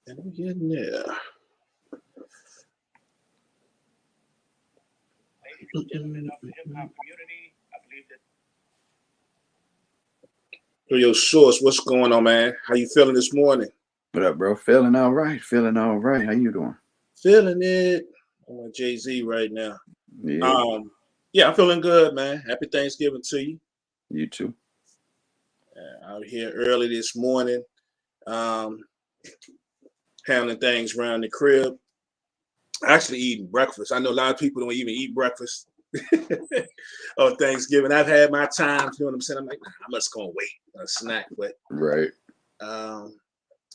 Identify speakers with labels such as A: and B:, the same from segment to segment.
A: And we're getting there.
B: Ladies and gentlemen of the hip hop community, I believe that.
A: So, yo, Source, what's going on, man? How you feeling this morning?
C: What up, bro? Feeling all right. Feeling all right. How you doing?
A: Feeling it. I'm on Jay-Z right now.
C: Yeah.
A: Yeah, I'm feeling good, man. Happy Thanksgiving to you.
C: You too.
A: Out here early this morning, handling things around the crib. Actually eating breakfast. I know a lot of people don't even eat breakfast on Thanksgiving. I've had my times, you know what I'm saying? I'm like, nah, I'm just gonna wait a snack. But
C: right.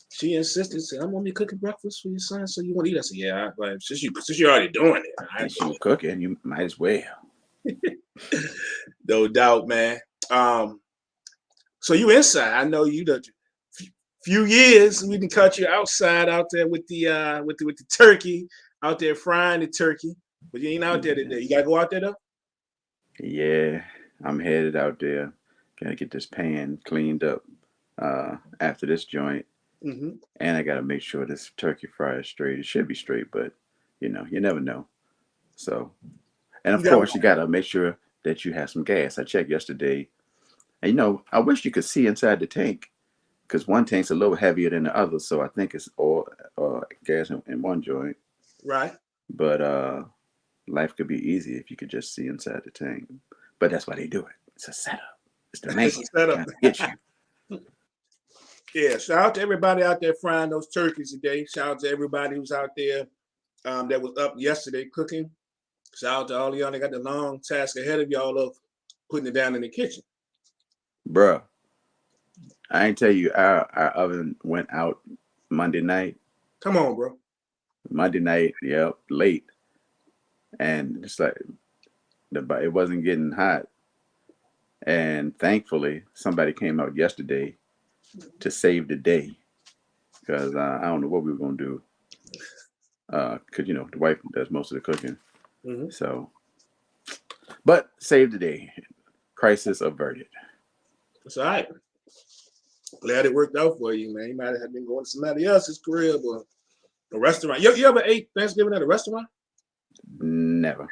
A: She insisted, said, I'm gonna be cooking breakfast for your son, so you want to eat? I said, yeah, like, since you're already doing it.
C: Since you cooking, you might as well.
A: No doubt, man. So you inside. I know you the few years we can cut you outside out there with the turkey, out there frying the turkey. But you ain't out there today. You gotta go out there though?
C: Yeah, I'm headed out there. Gotta get this pan cleaned up after this joint.
A: Mm-hmm.
C: And I gotta make sure this turkey fry is straight. It should be straight, but you never know. So, and of course, you gotta make sure that you have some gas. I checked yesterday, and I wish you could see inside the tank, because one tank's a little heavier than the other. So I think it's all gas in one joint.
A: Right.
C: But life could be easy if you could just see inside the tank. But that's why they do it. It's a setup. It's the man.
A: It's a setup.
C: Get you.
A: Yeah, shout out to everybody out there frying those turkeys today. Shout out to everybody who's out there that was up yesterday cooking. Shout out to all of y'all that got the long task ahead of y'all of putting it down in the kitchen.
C: Bruh, I ain't tell you, our oven went out Monday night.
A: Come on, bro.
C: Monday night, yep, late. And it's like, it wasn't getting hot. And thankfully, somebody came out yesterday to save the day, because I don't know what we were going to do. Because, the wife does most of the cooking.
A: Mm-hmm.
C: So, but save the day. Crisis averted.
A: That's all right. Glad it worked out for you, man. You might have been going to somebody else's crib or a restaurant. You ever ate Thanksgiving at a restaurant?
C: Never.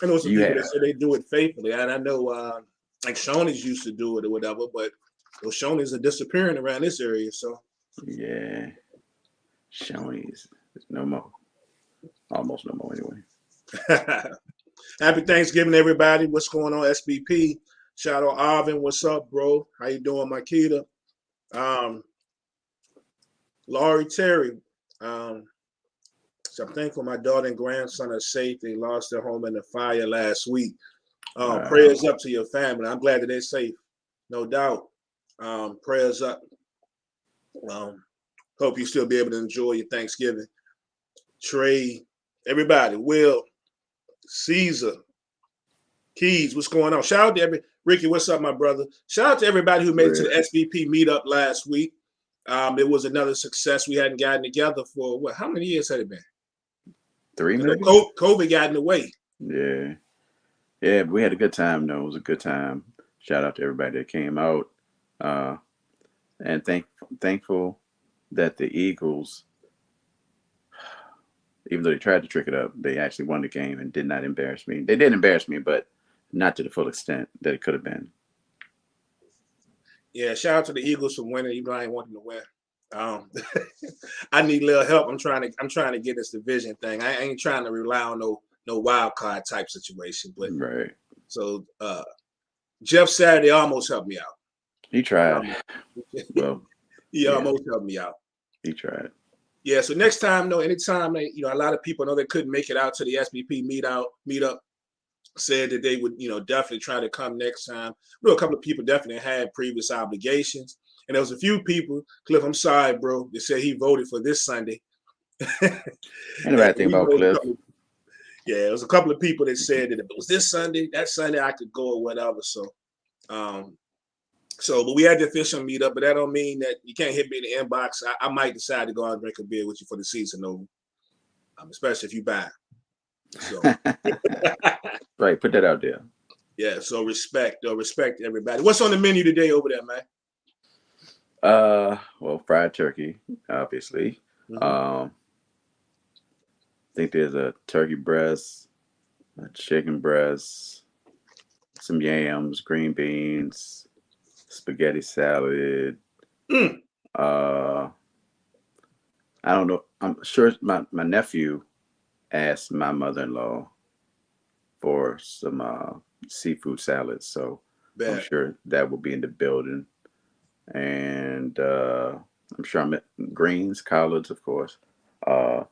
A: I know some people that say they do it faithfully. And I know like Shoney's used to do it or whatever, but those Shoney's are disappearing around this area. So
C: yeah, Shoney's no more. Almost no more anyway.
A: Happy Thanksgiving, everybody. What's going on, SBP? Shout out Arvin. What's up, bro? How you doing, Makita? Laurie Terry. So I'm thankful my daughter and grandson are safe. They lost their home in the fire last week. Prayers up to your family. I'm glad that they're safe. No doubt. Prayers up. Hope you still be able to enjoy your Thanksgiving. Trey, everybody, Will, Caesar, Keys, what's going on? Shout out to Ricky, what's up, my brother? Shout out to everybody who made it to the SBP meetup last week. It was another success. We hadn't gotten together for what? How many years had it been?
C: 3 maybe?
A: COVID got in the way.
C: Yeah. Yeah, but we had a good time, though. It was a good time. Shout out to everybody that came out. And thankful that the Eagles, even though they tried to trick it up, they actually won the game and did not embarrass me. They did embarrass me, but not to the full extent that it could have been.
A: Yeah, shout out to the Eagles for winning, even though I didn't want them to win. I need a little help. I'm trying to get this division thing. I ain't trying to rely on no wild card type situation. But
C: right.
A: So Jeff Saturday almost helped me out.
C: He tried. Well,
A: he almost helped me out.
C: He tried.
A: Yeah. So next time, anytime a lot of people know they couldn't make it out to the SBP meetup. Said that they would, definitely try to come next time. A couple of people definitely had previous obligations. And there was a few people, Cliff, I'm sorry, bro, they said he voted for this Sunday.
C: Anybody think about Cliff?
A: Yeah, it was a couple of people that said that if it was this Sunday, that Sunday I could go or whatever. So, but we had the official meetup, but that don't mean that you can't hit me in the inbox. I might decide to go out and drink a beer with you for the season over, especially if you buy. So.
C: Right, put that out there.
A: Yeah, so respect everybody. What's on the menu today over there, man?
C: Well, fried turkey, obviously. I think there's a turkey breast, a chicken breast, some yams, green beans, spaghetti salad.
A: Mm.
C: I don't know. I'm sure my nephew asked my mother-in-law for some seafood salad, so I'm
A: Bad.
C: sure that will be in the building. And I'm sure I'm at greens, collards, of course. Uh,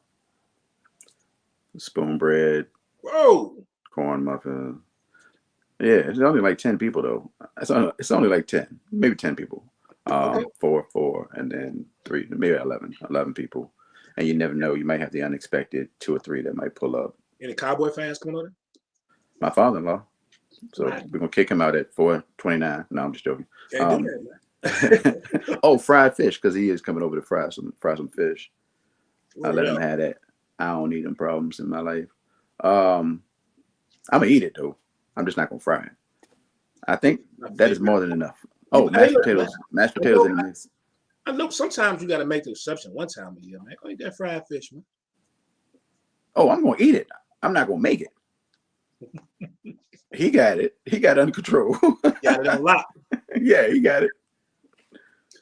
C: spoon bread,
A: Whoa.
C: corn muffin. Yeah, it's only like 10 people though. It's only like 10, maybe 10 people.
A: Okay.
C: Four, and then three, maybe 11 people. And you never know, you might have the unexpected 2 or 3 that might pull up.
A: Any Cowboy fans coming on?
C: My father-in-law. So
A: Right.
C: we're gonna kick him out at 4:29. No, I'm just joking.
A: Can't do that, man.
C: Oh, fried fish, because he is coming over to fry some fish. I
A: Word
C: let him
A: up.
C: have that. I don't need them problems in my life. I'm gonna eat it though. I'm just not gonna fry it. I think that is more than enough. Oh,
A: Hey,
C: mashed
A: look, man.
C: potatoes. Mashed potatoes in the mix.
A: I know sometimes you got to make the exception one time a year, man. Go eat that fried fish, man.
C: Oh, I'm gonna eat it. I'm not gonna make it. He got it. He got it under control.
A: Got it on lock.
C: Yeah, he got it.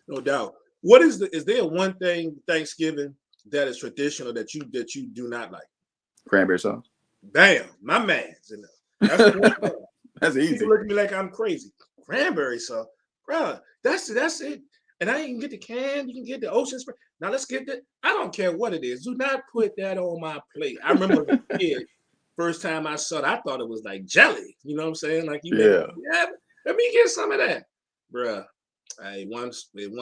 A: No doubt. What is there one thing Thanksgiving that is traditional that you do not like?
C: Cranberry sauce.
A: Bam, my man's in there. That's the one thing.
C: That's easy.
A: People look at me like I'm crazy. Cranberry sauce, bro. That's it. And I can get the can. You can get the ocean spray. Now let's get the. I don't care what it is. Do not put that on my plate. I remember as a kid, first time I saw it, I thought it was like jelly. You know what I'm saying? Like
C: Yeah.
A: Let me get some of that, bruh. I ate one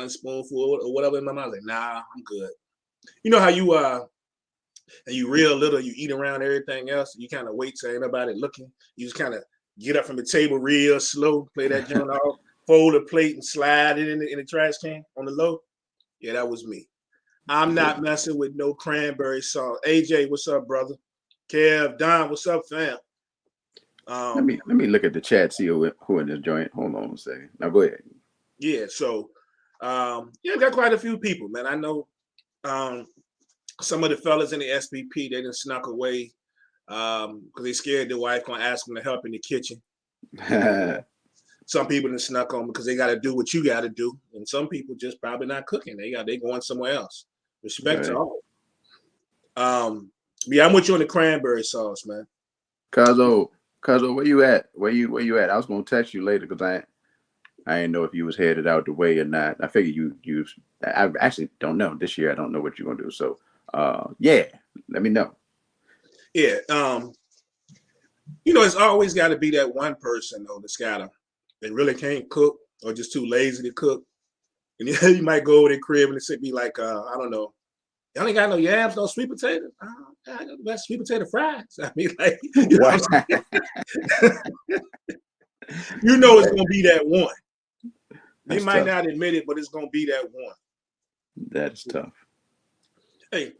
A: spoonful or whatever in my mouth. Like, nah, I'm good. You know how you and you real little, you eat around everything else. You kind of wait till ain't nobody looking. You just kind of get up from the table real slow, play that joint off, fold a plate and slide it in the trash can on the low. Yeah, that was me. I'm not messing with no cranberry sauce. AJ, what's up, brother? Kev, Don, what's up, fam?
C: Let me look at the chat, see who in this joint. Hold on a second. Now go ahead.
A: Yeah, so we got quite a few people, man. I know some of the fellas in the SBP, they done snuck away because they scared their wife gonna ask them to help in the kitchen. Some people done snuck on because they got to do what you got to do, and some people just probably not cooking. They going somewhere else. Respect to all. Yeah, I'm with you on the cranberry sauce, man.
C: Cuzzo, where you at? Where you at? I was gonna text you later because I didn't know if you was headed out the way or not. I figured you. I actually don't know. This year I don't know what you're gonna do. So yeah, let me know.
A: Yeah, it's always got to be that one person though that's gotta they really can't cook or just too lazy to cook. And you might go over their crib and it be like, I don't know, y'all ain't got no yams, no sweet potatoes. I got the best sweet potato fries. I mean, like, you know, it's gonna be that one. They might not admit it, but it's gonna be that one.
C: That's tough.
A: Hey,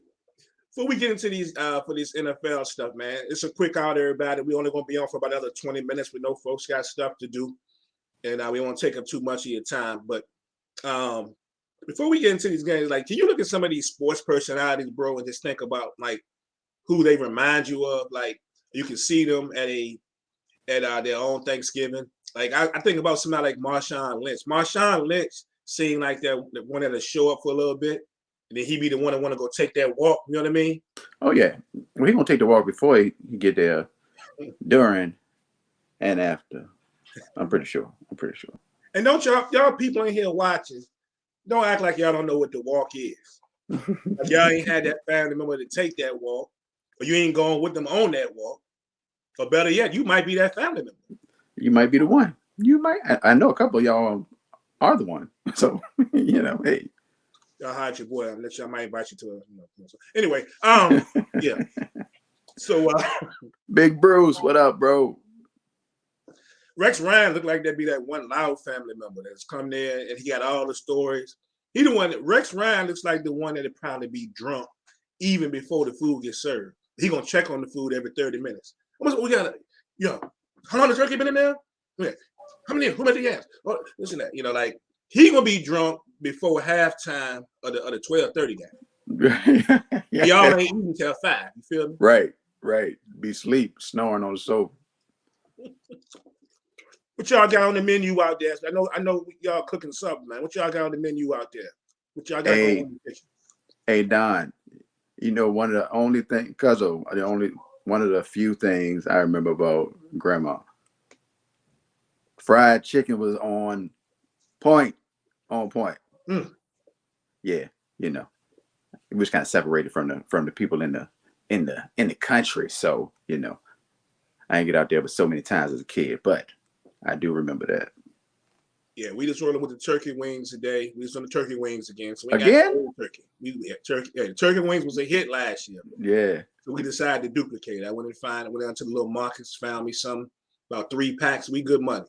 A: before we get into these for this NFL stuff, man, it's a quick out, everybody. We only gonna be on for about another 20 minutes. We know folks got stuff to do, and we won't take up too much of your time. But before we get into these games, like, can you look at some of these sports personalities, bro, and just think about like who they remind you of? Like, you can see them at their own Thanksgiving. Like, I think about somebody like Marshawn Lynch. Marshawn Lynch seemed like that one that'll show up for a little bit, and then he be the one that want to go take that walk. You know what I mean?
C: Oh yeah. Well, he gonna take the walk before he get there, during, and after. I'm pretty sure.
A: And don't y'all people in here watching, don't act like y'all don't know what the walk is. Like y'all ain't had that family member to take that walk, or you ain't going with them on that walk. Or better yet, you might be that family member.
C: You might be the one. You might. I know a couple of y'all are the one. So hey.
A: Y'all hide your boy unless y'all might invite you to a. Anyway, yeah. So
C: Big Bruce, what up, bro?
A: Rex Ryan looked like that'd be that one loud family member that's come there and he got all the stories. He the one that Rex Ryan looks like the one that'd probably be drunk even before the food gets served. He gonna check on the food every 30 minutes. We got how long the turkey been in there? Yeah. How many? Who made the gas? Oh, listen, that like he gonna be drunk before halftime of the 12:30 game. Y'all ain't eating till 5. You feel me?
C: Right. Be sleep, snoring on the sofa.
A: What y'all got on the menu out there? I know y'all cooking something, man. What y'all got on the menu out there? What y'all got going on in the kitchen?
C: Hey Don, one of the only things, one of the few things I remember about Grandma. Fried chicken was on point. Yeah, it was kind of separated from the people in the country. So, I didn't get out there but so many times as a kid, but I do remember that.
A: Yeah, we just rolling with the turkey wings today. We just on the turkey wings again. So we
C: again?
A: got turkey. We had turkey. Yeah, the turkey wings was a hit last year.
C: Yeah.
A: So we decided to duplicate it. I went down to the little markets, found me some, about 3 packs. We good money.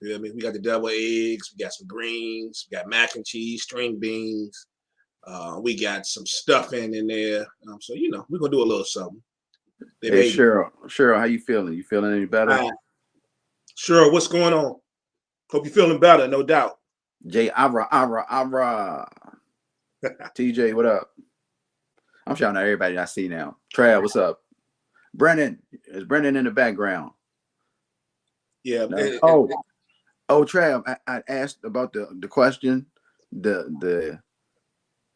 A: You know what I mean? We got the double eggs, we got some greens, we got mac and cheese, string beans. We got some stuffing in there. So we're gonna do a little something.
C: Hey Cheryl, how you feeling? You feeling any better?
A: Sure, what's going on? Hope you're feeling better, no doubt.
C: Jay Avra. TJ, what up? I'm shouting out everybody I see now. Trav, what's up? Brennan. Is Brennan in the background?
A: Yeah.
C: No. Trav, I asked about the question, the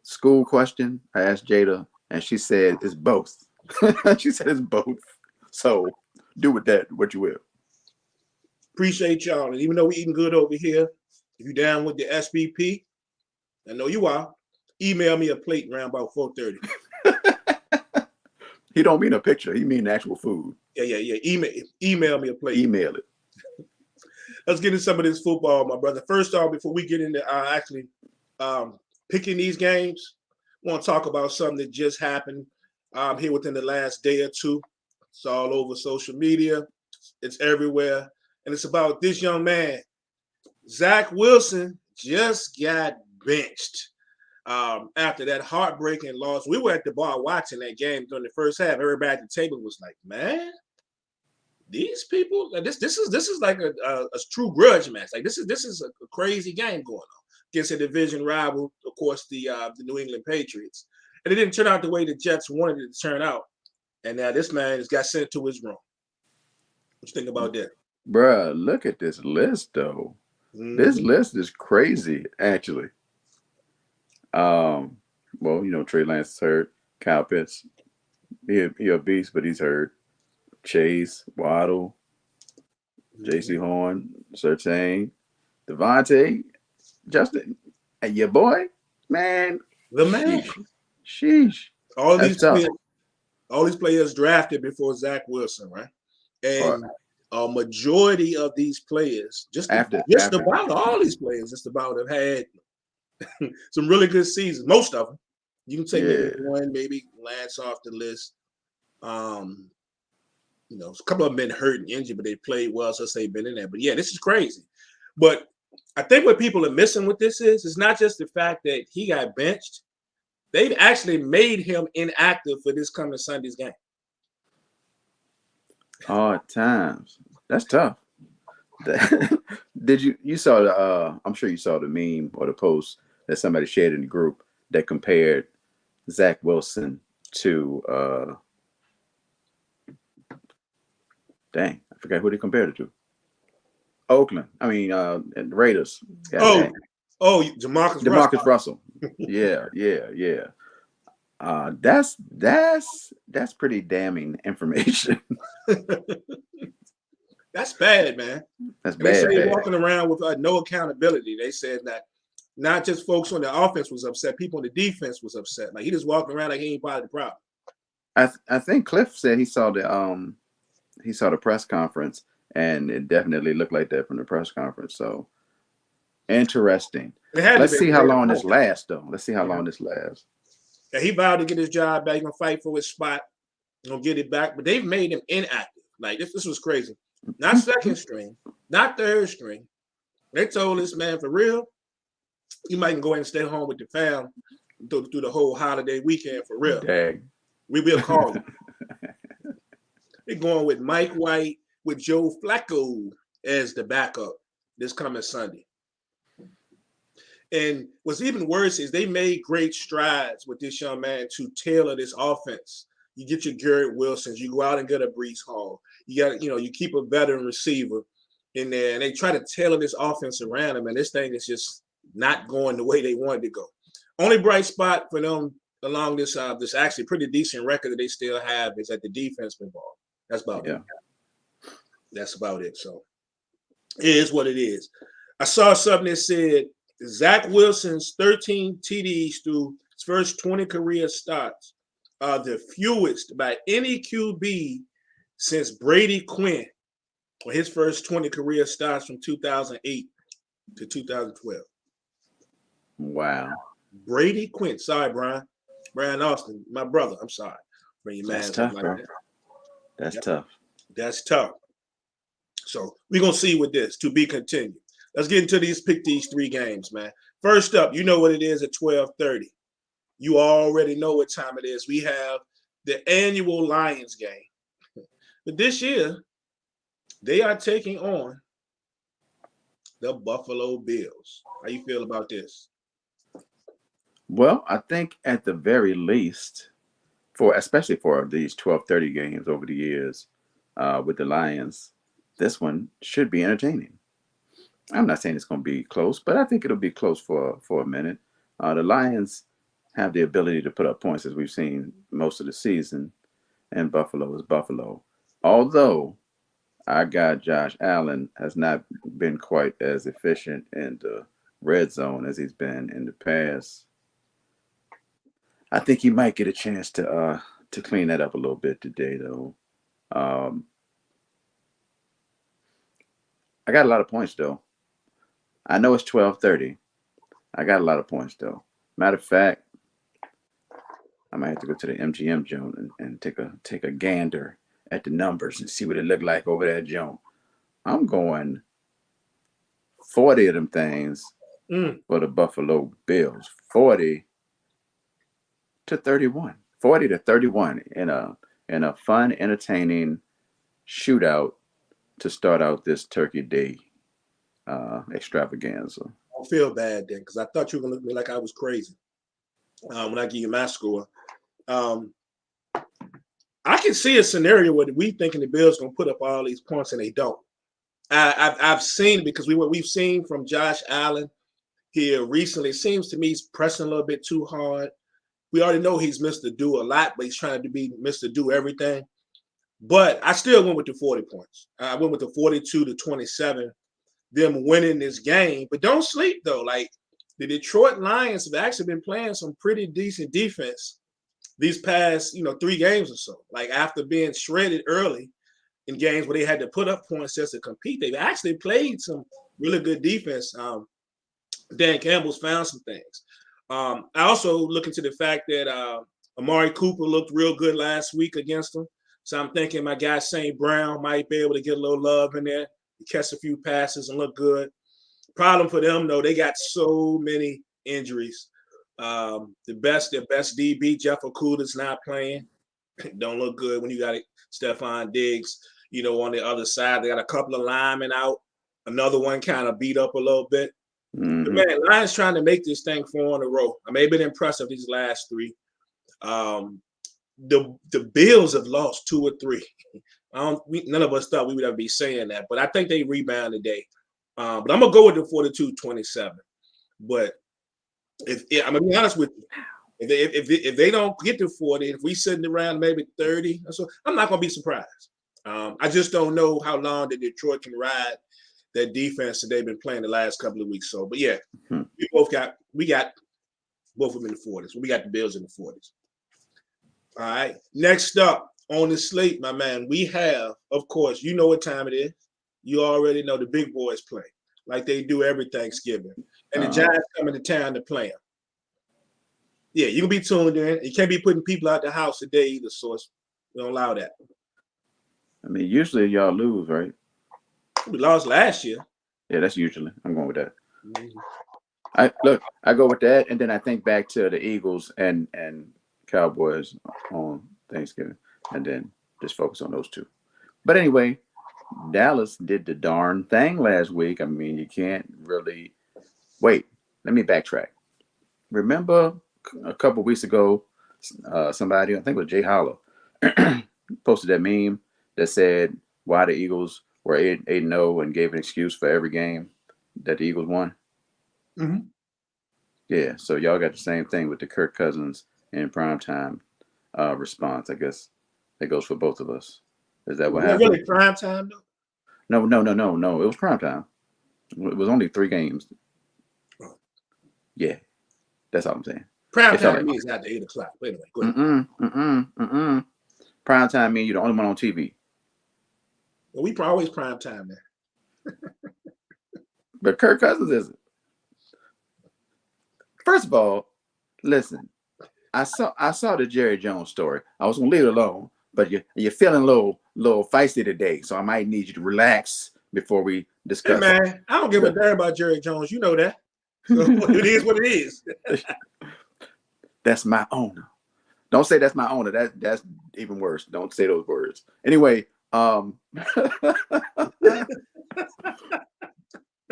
C: school question. I asked Jada, and she said it's both. She said it's both. So do with that what you will.
A: Appreciate y'all. And even though we eating good over here, if you down with the SBP, I know you are, email me a plate around about 4:30.
C: He don't mean a picture. He mean actual food.
A: Yeah. Email me a plate.
C: Email it.
A: Let's get into some of this football, my brother. First off, before we get into actually picking these games, I want to talk about something that just happened here within the last day or two. It's all over social media. It's everywhere. And it's about this young man. Zach Wilson just got benched after that heartbreaking loss. We were at the bar watching that game during the first half. Everybody at the table was like, man, these people, this is like a true grudge match. Like this is a crazy game going on against a division rival, of course, the New England Patriots. And it didn't turn out the way the Jets wanted it to turn out. And now this man has got sent to his room. What you think about that?
C: Bruh, look at this list though. Mm-hmm. This list is crazy, actually. Well, Trey Lance is hurt. Kyle Pitts, he a beast, but he's hurt. Chase, Waddle, J.C. Horn, Surtain, Devontae, Justin, and your boy, man.
A: The man.
C: Sheesh.
A: All these players drafted before Zach Wilson, right? And a majority of these players, about all these players, just about have had some really good seasons. Most of them. You can take maybe one, maybe Lance off the list. A couple of them been hurt and injured, but they played well since they've been in there. But yeah, this is crazy. But I think what people are missing with this is not just the fact that he got benched. They've actually made him inactive for this coming Sunday's game.
C: Hard times. That's tough. Did you saw the I'm sure you saw the meme or the post that somebody shared in the group that compared Zach Wilson to dang, I forgot who they compared it to. Oakland. I mean and Raiders.
A: Jamarcus
C: Russell. Yeah. That's pretty damning information.
A: That's bad, man.
C: That's bad.
A: They say walking around with no accountability. They said that not just folks on the offense was upset, people on the defense was upset. Like he just walking around like he ain't part of the problem.
C: I think Cliff said he saw the press conference, and it definitely looked like that from the press conference. So interesting. Let's see how long this lasts, though. Yeah, he vowed to get his job back. He's gonna fight for his spot. He's gonna get it back. But they've made him inactive. Like this was crazy. Not second string, not third string. They told this man for real, he might go ahead and stay home with the fam through the whole holiday weekend for real. Dang.
A: We will call him. They're going with Mike White with Joe Flacco as the backup this coming Sunday. And what's even worse is they made great strides with this young man to tailor this offense. You get your Garrett Wilsons, you go out and get a Brees Hall. You got, you keep a veteran receiver in there, and they try to tailor this offense around him, and this thing is just not going the way they wanted to go. Only bright spot for them along this actually pretty decent record that they still have is that the defense been involved. That's about it. That's about it. So it is what it is. I saw something that said Zach Wilson's 13 TDs through his first 20 career starts are the fewest by any QB since Brady Quinn for his first 20 career starts from 2008 to 2012.
C: Wow.
A: Brady Quinn. Sorry, Brian. Brian Austin, my brother. I'm sorry. Bring your
C: That's
A: man
C: tough,
A: like
C: bro.
A: that.
C: That's tough.
A: That's tough. So we're going to see with this to be continued. Let's get into pick these three games, man. First up, you know what it is at 12:30. You already know what time it is. We have the annual Lions game. But this year, they are taking on the Buffalo Bills. How you feel about this?
C: Well, I think at the very least, especially for these 12:30 games over the years with the Lions, this one should be entertaining. I'm not saying it's going to be close, but I think it'll be close for a minute. The Lions have the ability to put up points, as we've seen most of the season, and Buffalo is Buffalo. Although our guy Josh Allen has not been quite as efficient in the red zone as he's been in the past. I think he might get a chance to clean that up a little bit today, though. I got a lot of points, though. I know it's 12:30. I got a lot of points, though. Matter of fact, I might have to go to the MGM zone and take a gander at the numbers and see what it looked like over that zone. I'm going 40 of them things for the Buffalo Bills. 40 to 31. 40 to 31 in a fun, entertaining shootout to start out this Turkey Day extravaganza.
A: I don't feel bad then because I thought you were going to look at me like I was crazy when I give you my score. I can see a scenario where we thinking the Bills going to put up all these points and they don't. I've seen because we've seen from Josh Allen here recently. It seems to me he's pressing a little bit too hard. We already know he's Mr. Do a lot, but he's trying to be Mr. Do everything. But I still went with the 40 points. I went with the 42 to 27, them winning this game. But don't sleep, though. Like, the Detroit Lions have actually been playing some pretty decent defense these past, 3 games or so. Like, after being shredded early in games where they had to put up points just to compete, they've actually played some really good defense. Dan Campbell's found some things. I also look into the fact that Amari Cooper looked real good last week against them. So I'm thinking my guy St. Brown might be able to get a little love in there, catch a few passes and look good. Problem for them, though, they got so many injuries. Their best DB, Jeff Okudah's not playing. Don't look good when you got Stephon Diggs, on the other side. They got a couple of linemen out. Another one kind of beat up a little bit.
C: Mm-hmm.
A: But man, Lions trying to make this thing 4 in a row. I may have been impressive these last 3. The Bills have lost 2 or 3. None of us thought we would ever be saying that, but I think they rebound today. But I'm gonna go with the 42-27. But I'm gonna be honest with you, if they don't get to 40, if we sitting around maybe 30, so I'm not gonna be surprised. I just don't know how long the Detroit can ride that defense that they've been playing the last couple of weeks. So, but yeah, we got both of them in the 40s. We got the Bills in the 40s. All right. Next up on the slate, my man, we have, of course, you know what time it is. You already know the big boys play like they do every Thanksgiving. And the Giants coming to town to play them. Yeah, you can be tuned in. You can't be putting people out the house today either, Source. We don't allow that.
C: I mean, usually y'all lose, right?
A: We lost last year.
C: Yeah, that's usually. I'm going with that.
A: Mm-hmm.
C: I go with that, and then I think back to the Eagles and Cowboys on Thanksgiving, and then just focus on those 2. But anyway, Dallas did the darn thing last week. I mean, you can't really wait. let me backtrack. Remember a couple weeks ago, somebody, I think it was Jay Hollow, posted that meme that said why the Eagles were 8-0 and gave an excuse for every game that the Eagles won.
A: Mm-hmm.
C: Yeah, so y'all got the same thing with the Kirk Cousins in primetime response. I guess that goes for both of us. Is that what
A: Was that
C: happened?
A: really prime time though?
C: No. It was primetime. It was only 3 games. Yeah, that's all I'm saying.
A: Prime time to me is after 8 o'clock. But anyway, go ahead.
C: Prime time means you're the only one on TV.
A: Well, we always prime time there.
C: But Kirk Cousins isn't. First of all, listen, I saw the Jerry Jones story. I was gonna leave it alone, but you're feeling a little feisty today, so I might need you to relax before we discuss.
A: Hey man, I don't give a damn about Jerry Jones. You know that. So it is what it is.
C: That's my owner. Don't say that's my owner. That's even worse. Don't say those words. Anyway,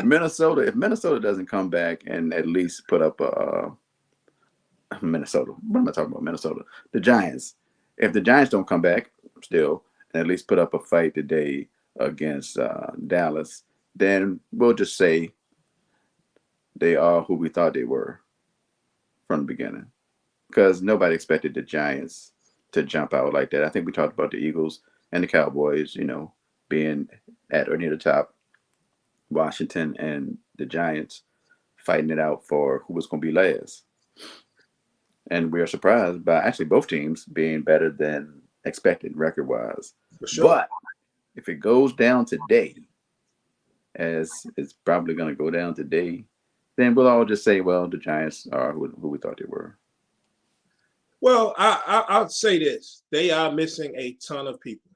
C: Minnesota. If Minnesota doesn't come back and at least put up Minnesota. What am I talking about? Minnesota. The Giants. If the Giants don't come back still and at least put up a fight today against Dallas, then we'll just say they are who we thought they were from the beginning. Because nobody expected the Giants to jump out like that. I think we talked about the Eagles and the Cowboys, being at or near the top. Washington and the Giants fighting it out for who was going to be last. And we are surprised by actually both teams being better than expected record-wise.
A: For sure.
C: But if it goes down today, as it's probably going to go down today, then we'll all just say, well, the Giants are who we thought they were.
A: Well, I'll say this. They are missing a ton of people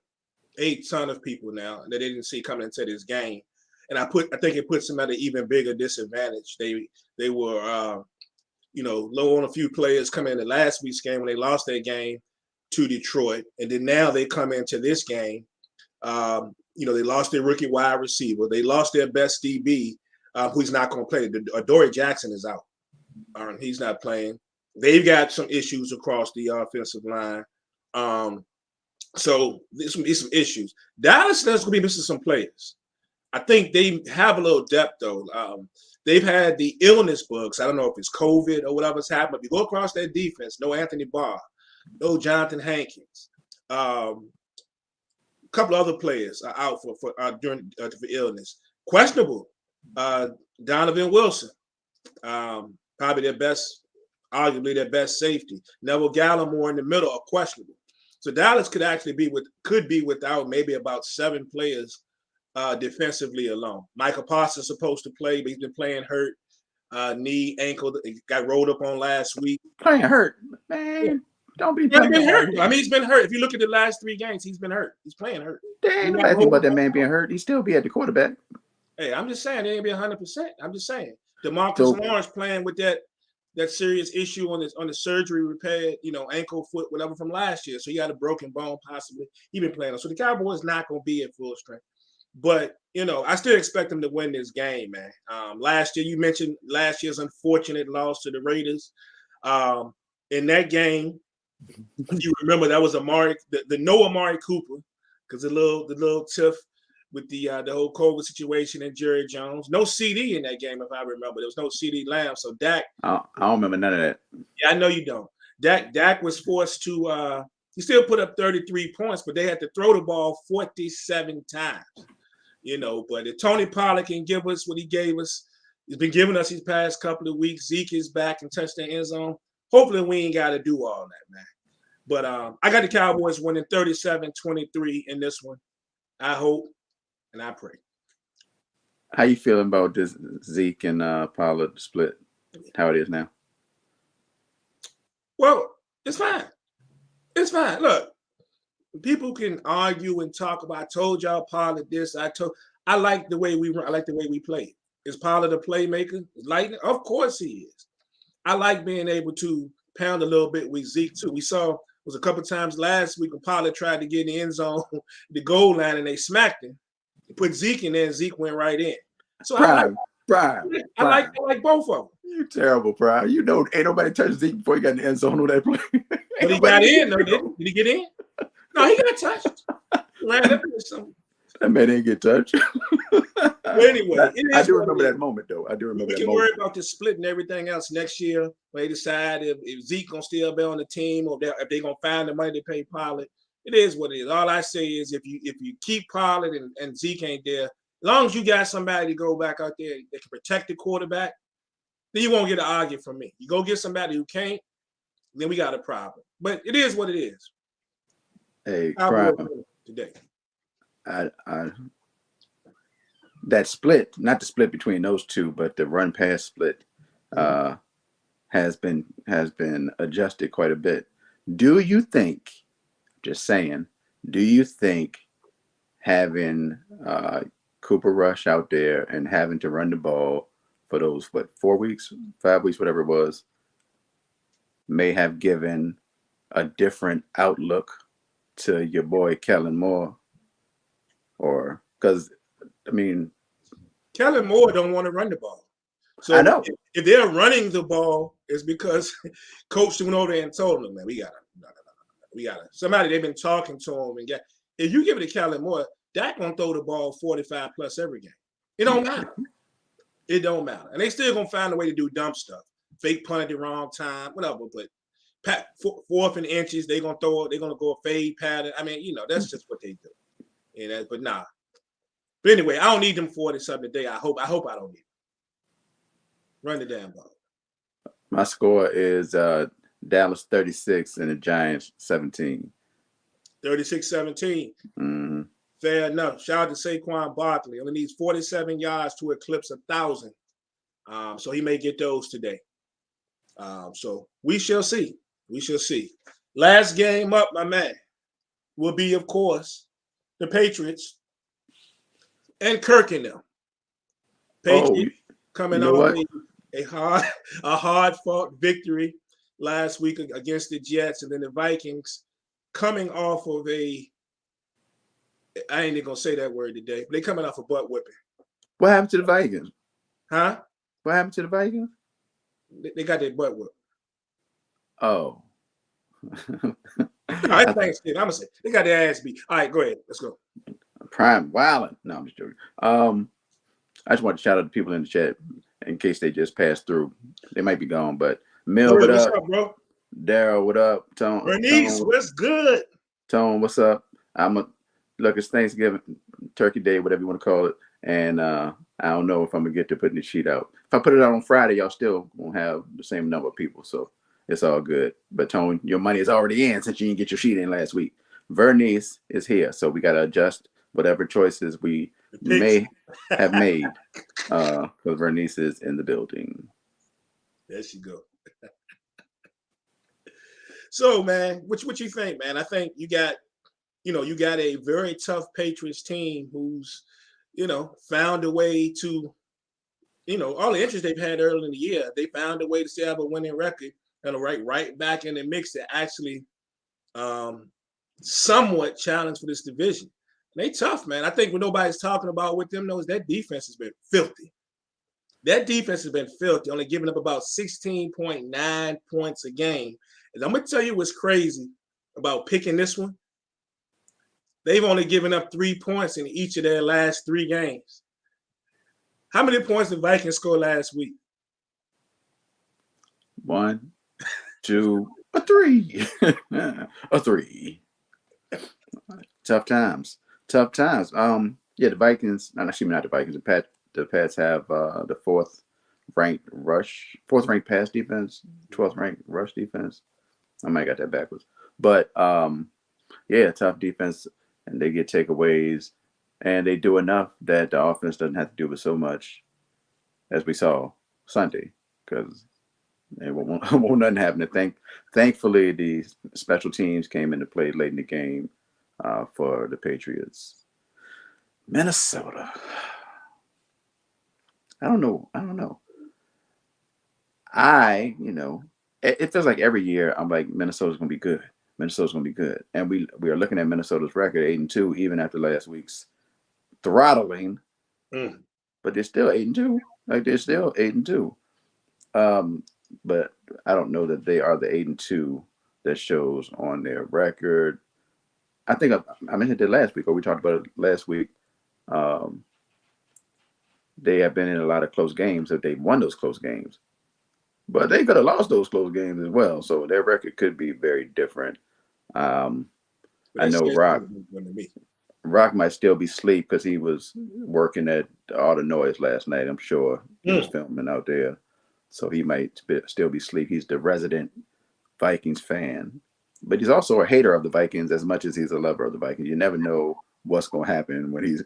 A: now that they didn't see coming into this game. And I think it puts them at an even bigger disadvantage. They were, low on a few players coming into last week's game when they lost their game to Detroit. And then now they come into this game. They lost their rookie wide receiver. They lost their best DB, who's not going to play. Adoree Jackson is out. He's not playing. They've got some issues across the offensive line. So there's some issues. Dallas is going to be missing some players. I think they have a little depth, though. They've had the illness bugs. I don't know if it's COVID or whatever's happened. If you go across that defense, no Anthony Barr, no Jonathan Hankins. A couple of other players are out for illness. Questionable. Donovan Wilson, probably arguably their best safety. Neville Gallimore in the middle are questionable. So Dallas could actually be without maybe about 7 players defensively alone. Michael Parsons is supposed to play, but he's been playing hurt. Knee, ankle, got rolled up on last week.
C: Playing hurt, man. Yeah. Don't be
A: playing hurt. I mean, he's been hurt. If you look at the last 3 games, he's been hurt. He's playing hurt.
C: Ain't nobody think about that man being hurt. He still be at the quarterback.
A: Hey, I'm just saying, they ain't be 100%. I'm just saying. DeMarcus Lawrence playing with that serious issue on the surgery repair, ankle, foot, whatever from last year. So he had a broken bone possibly. He been playing. So the Cowboys not going to be at full strength. But, I still expect them to win this game, man. Last year, you mentioned last year's unfortunate loss to the Raiders. In that game, if you remember, that was no Amari Cooper, because the little tiff with the whole COVID situation and Jerry Jones. No CD in that game, if I remember. There was no CD Lamb. So Dak.
C: I don't remember none of that.
A: Yeah, I know you don't. Dak was forced to he still put up 33 points, but they had to throw the ball 47 times. But if Tony Pollard can give us what he gave us, he's been giving us these past couple of weeks. Zeke is back and touched the end zone. Hopefully we ain't got to do all that, man. But I got the Cowboys winning 37-23 in this one. I hope and I pray.
C: How you feeling about this Zeke and Pollard split? How it is now?
A: Well, it's fine. It's fine. Look, people can argue and talk about. I told y'all Pollard this. I like the way we run. I like the way we play. Is Pollard a playmaker? Lightning? Of course he is. I like being able to pound a little bit with Zeke too. We saw it was a couple times last week when Pollard tried to get in the end zone, the goal line, and they smacked him. They put Zeke in there, and Zeke went right in. So I like both of them.
C: You terrible, bro. You know, ain't nobody touched Zeke before he got in the end zone on that play.
A: But he got in, though, did he get in? No, he got touched. Ran up into something.
C: That man didn't get touched.
A: But anyway,
C: I do remember that moment, though. I do remember that moment.
A: We can worry about the split and everything else next year when they decide if Zeke going to still be on the team or if they're going to find the money to pay Pollard. It is what it is. All I say is if you keep Pollard and Zeke ain't there, as long as you got somebody to go back out there that can protect the quarterback, then you won't get an argument from me. You go get somebody who can't, then we got a problem. But it is what it is.
C: Hey, Prime,
A: today.
C: That split, not the split between those two, but the run pass split has been adjusted quite a bit. Do you think, just saying, do you think having Cooper Rush out there and having to run the ball for those 4 weeks, 5 weeks, whatever it was, may have given a different outlook to your boy Kellen Moore? Or because I mean,
A: Kellen Moore don't want to run the ball. So
C: I know
A: if they're running the ball, it's because coach went over there and told them, man, we gotta. Somebody they've been talking to him and if you give it to Kellen Moore, Dak gonna throw the ball 45 plus every game. It don't matter. It don't matter. And they still gonna find a way to do dumb stuff. Fake punt at the wrong time, whatever. But fourth and inches, they're gonna throw it, they're gonna go a fade pattern. I mean, that's just what they do. But nah. But anyway, I don't need them 40-something today. I hope I don't need them. Run the damn ball.
C: My score is Dallas 36 and the Giants 17.
A: 36-17.
C: Mm-hmm.
A: Fair enough. Shout out to Saquon Barkley. Only needs 47 yards to eclipse 1,000. So he may get those today. So we shall see. We shall see. Last game up, my man, will be, of course, the Patriots and Kirk and them. Patriots coming off a hard-fought victory last week against the Jets, and then the Vikings coming off of I ain't even gonna say that word today, but they coming off a butt whipping.
C: What happened to the Vikings?
A: Huh?
C: What happened to the Vikings?
A: They got their butt whipped.
C: Oh.
A: I think I'm gonna say they got their ass beat. All right, go ahead. Let's go.
C: Prime Wildin'. No, I'm just joking. I just want to shout out to people in the chat in case they just passed through. They might be gone, but Mill, what up?
A: What's up, bro?
C: Daryl, what up? Tone,
A: Bernice, what's good?
C: Tone, what's up? Look, it's Thanksgiving, Turkey Day, whatever you want to call it, and I don't know if I'm gonna get to putting the sheet out. If I put it out on Friday, y'all still won't have the same number of people, so it's all good. But Tone, your money is already in since you didn't get your sheet in last week. Vernice is here, so we gotta adjust whatever choices we may have made. Because Vernice is in the building.
A: There she go. So, man, what you think, man? I think you got a very tough Patriots team who's, found a way to, all the interest they've had early in the year, they found a way to still have a winning record and right back in the mix to actually somewhat challenge for this division. And they tough, man. I think what nobody's talking about with them knows that defense has been filthy. That defense has been filthy, only giving up about 16.9 points a game. And I'm going to tell you what's crazy about picking this one. They've only given up 3 points in each of their last 3 games. How many points did Vikings score last week?
C: 1, 2, a 3. A 3. Tough times. Yeah, the Vikings, not the Vikings, the Pats have the fourth ranked pass defense, 12th ranked rush defense. I might have got that backwards. But yeah, tough defense, and they get takeaways, and they do enough that the offense doesn't have to do with so much, as we saw Sunday, because it won't nothing happen. Thankfully, the special teams came into play late in the game for the Patriots. Minnesota. I don't know. It feels like every year I'm like, Minnesota's going to be good. And we are looking at Minnesota's record, 8-2, even after last week's throttling. But they're still 8-2. Like, they're still 8-2. But I don't know that they are the 8-2 that shows on their record. I think I mentioned it last week, or we talked about it last week. Um, they have been in a lot of close games if they've won those close games. But they could have lost those close games as well. So their record could be very different. I know Rock might still be asleep because he was working at all the noise last night. I'm sure he was filming out there. So he might still be asleep. He's the resident Vikings fan. But he's also a hater of the Vikings as much as he's a lover of the Vikings. You never know what's going to happen when he's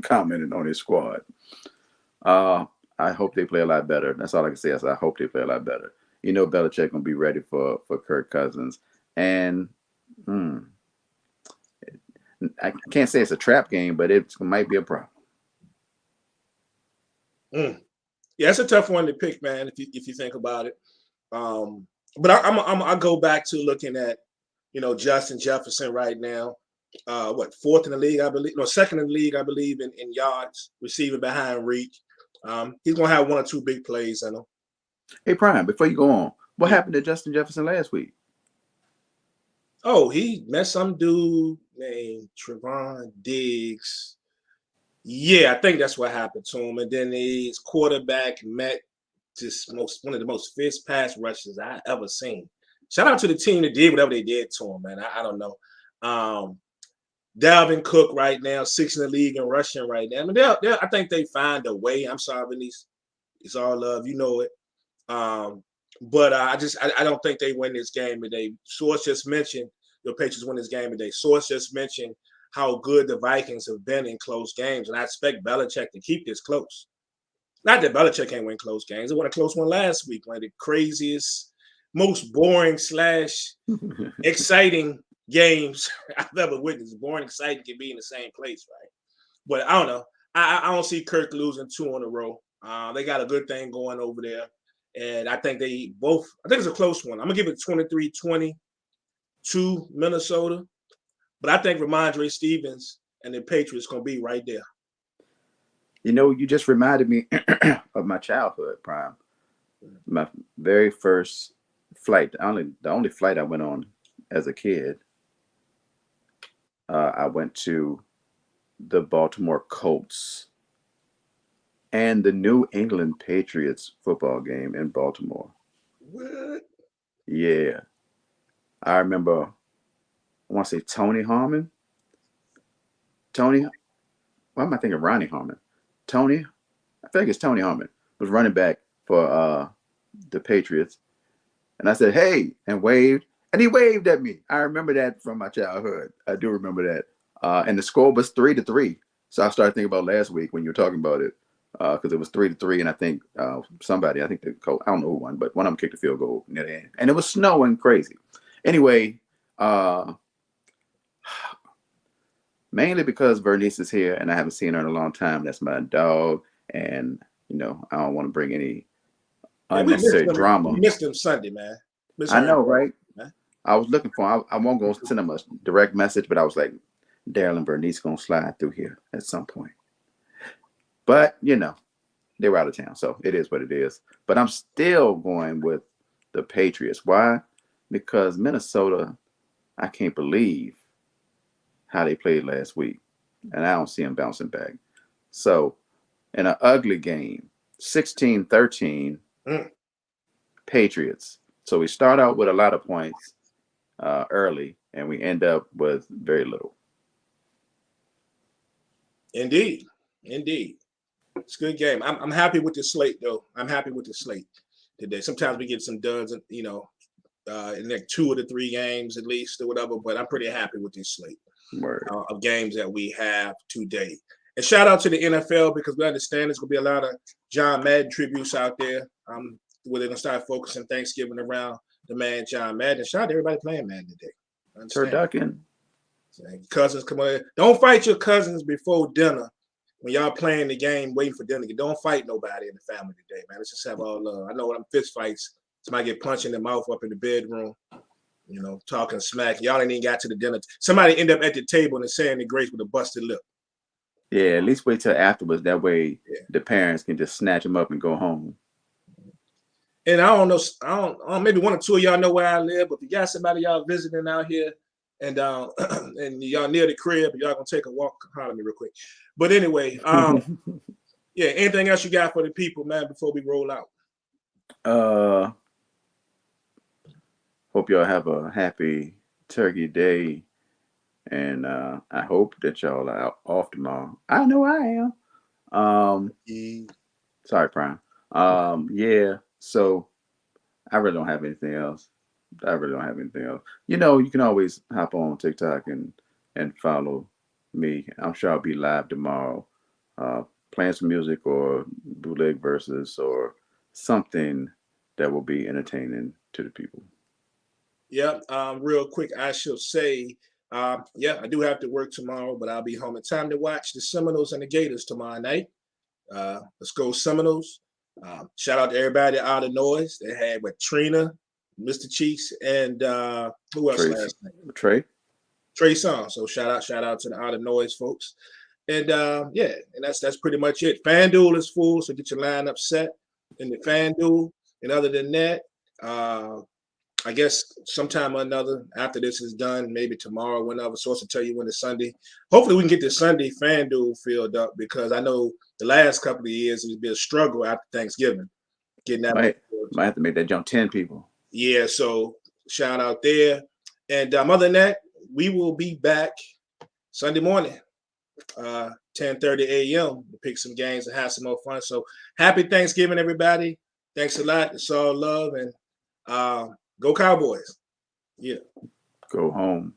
C: commenting on his squad. I hope they play a lot better. That's all I can say. I hope they play a lot better. You know, Belichick gonna be ready for Kirk Cousins, and I can't say it's a trap game, but it might be a problem.
A: Yeah, it's a tough one to pick, man. If you think about it, but I go back to looking at, Justin Jefferson right now. Fourth in the league, I believe. No, second in the league, I believe, in yards receiving behind Reek. He's gonna have one or two big plays in him.
C: Hey, Prime, before you go on, what happened to Justin Jefferson last week?
A: Oh, he met some dude named Trevon Diggs. Yeah, I think that's what happened to him. And then his quarterback met one of the most fierce pass rushes I ever seen. Shout out to the team that did whatever they did to him, man. I don't know. Dalvin Cook right now, 6th in the league in rushing right now. I mean, I think they find a way. I'm sorry, Denise. It's all love. You know it. But I don't think they win this game today. Source just mentioned the Patriots win this game today. Source just mentioned how good the Vikings have been in close games, and I expect Belichick to keep this close. Not that Belichick can't win close games. It won a close one last week. One of the craziest, most boring / exciting games I've ever witnessed. Boring, exciting can be in the same place, right? But I don't know. I don't see Kirk losing 2 in a row. They got a good thing going over there. And I think I think it's a close one. I'm going to give it 23-20 to Minnesota. But I think Ramondre Stevens and the Patriots going to be right there.
C: You just reminded me of my childhood, Prime. My very first flight, the only flight I went on as a kid, I went to the Baltimore Colts and the New England Patriots football game in Baltimore.
A: What?
C: Yeah. I remember, I want to say Tony Harmon. Why am I thinking Ronnie Harmon? I think it's Tony Harmon, was running back for the Patriots. And I said, hey, and waved. And he waved at me. I remember that from my childhood. I do remember that. And the score was 3-3. So I started thinking about last week when you were talking about it, because it was 3-3. And I think I think the coach, I don't know who won, but one of them kicked a field goal near the end. And it was snowing crazy. Anyway, mainly because Bernice is here and I haven't seen her in a long time. That's my dog. And, I don't want to bring any unnecessary drama.
A: We missed him Sunday, man.
C: I know, right? Man. I was looking for him. I won't go send him a direct message, but I was like, Daryl and Bernice going to slide through here at some point. But, they were out of town, so it is what it is. But I'm still going with the Patriots. Why? Because Minnesota, I can't believe how they played last week, and I don't see them bouncing back. So, in an ugly game, 16-13, Patriots. So we start out with a lot of points early, and we end up with very little. Indeed.
A: It's a good game. I'm happy with the slate, though. I'm happy with the slate today. Sometimes we get some duds, in like 2 of the 3 games at least or whatever, but I'm pretty happy with this slate of games that we have today. And shout out to the NFL, because we understand there's going to be a lot of John Madden tributes out there. Where they're going to start focusing Thanksgiving around the man John Madden. Shout out to everybody playing Madden today.
C: Turducken.
A: Cousins, come on. Don't fight your cousins before dinner when y'all playing the game, waiting for dinner. Don't fight nobody in the family today, man. Let's just have all love. I know them fist fights. Somebody get punched in the mouth up in the bedroom, talking smack. Y'all ain't even got to the dinner. Somebody end up at the table and saying the grace with a busted lip.
C: Yeah, at least wait till afterwards. That way the parents can just snatch them up and go home.
A: And I don't know, maybe one or two of y'all know where I live, but if you got somebody y'all visiting out here and and y'all near the crib, y'all gonna take a walk, holler at me real quick. But anyway, yeah, anything else you got for the people, man, before we roll out?
C: Hope y'all have a happy Turkey Day, and I hope that y'all are off tomorrow. I know I am. Sorry, Prime. Yeah. So I really don't have anything else. You know, you can always hop on TikTok and follow me. I'm sure I'll be live tomorrow, playing some music or bootleg verses or something that will be entertaining to the people.
A: Yeah, real quick, I shall say, yeah, I do have to work tomorrow, but I'll be home in time to watch the Seminoles and the Gators tomorrow night. Let's go Seminoles. Shout out to everybody out of noise. They had with Trina, Mr. Cheeks, and who else last night? Trey Songz. So shout out to the out of noise folks. And yeah, and that's pretty much it. FanDuel is full, so get your lineup set in the FanDuel. And other than that, I guess sometime or another after this is done, maybe tomorrow, whenever, source will tell you when it's Sunday. Hopefully we can get this Sunday FanDuel filled up because I know the last couple of years it's been a struggle after Thanksgiving. Getting that
C: might have to make that jump 10 people.
A: Yeah, so shout out there. And other than that, we will be back Sunday morning, 10:30 a.m. to pick some games and have some more fun. So happy Thanksgiving, everybody. Thanks a lot. It's all love and go Cowboys. Yeah.
C: Go home.